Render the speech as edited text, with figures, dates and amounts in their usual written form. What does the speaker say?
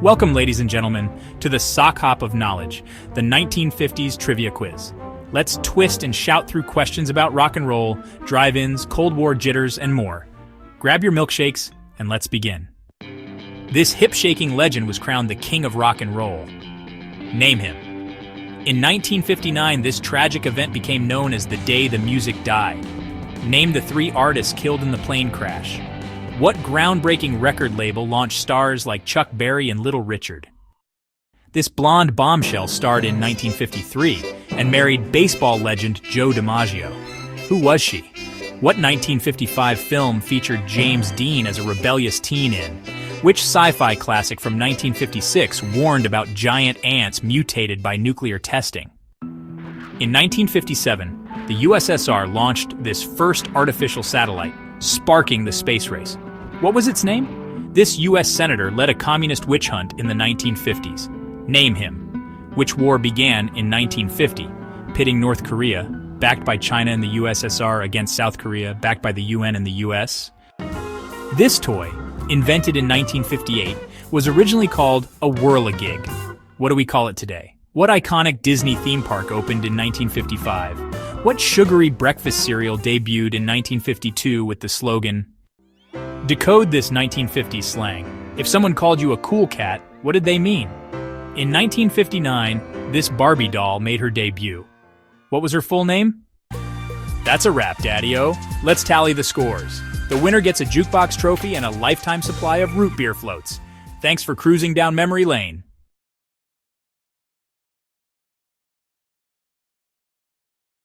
Welcome, ladies and gentlemen, to the Sock Hop of Knowledge, the 1950s trivia quiz. Let's twist and shout through questions about rock and roll, drive-ins, Cold War jitters, and more. Grab your milkshakes, and let's begin. This hip-shaking legend was crowned the king of rock and roll. Name him. In 1959, this tragic event became known as the day the music died. Name the 3 artists killed in the plane crash. What groundbreaking record label launched stars like Chuck Berry and Little Richard? This blonde bombshell starred in 1953 and married baseball legend Joe DiMaggio. Who was she? What 1955 film featured James Dean as a rebellious teen in? Which sci-fi classic from 1956 warned about giant ants mutated by nuclear testing? In 1957, the USSR launched this first artificial satellite, sparking the space race. What was its name? This U.S. senator led a communist witch hunt in the 1950s. Name him. Which war began in 1950, pitting North Korea, backed by China and the USSR, against South Korea, backed by the UN and the US? This toy, invented in 1958, was originally called a whirl-a-gig. What do we call it today? What iconic Disney theme park opened in 1955? What sugary breakfast cereal debuted in 1952 with the slogan? Decode this 1950s slang. If someone called you a cool cat, what did they mean? In 1959, this Barbie doll made her debut. What was her full name? That's a wrap, Daddy-O. Let's tally the scores. The winner gets a jukebox trophy and a lifetime supply of root beer floats. Thanks for cruising down memory lane.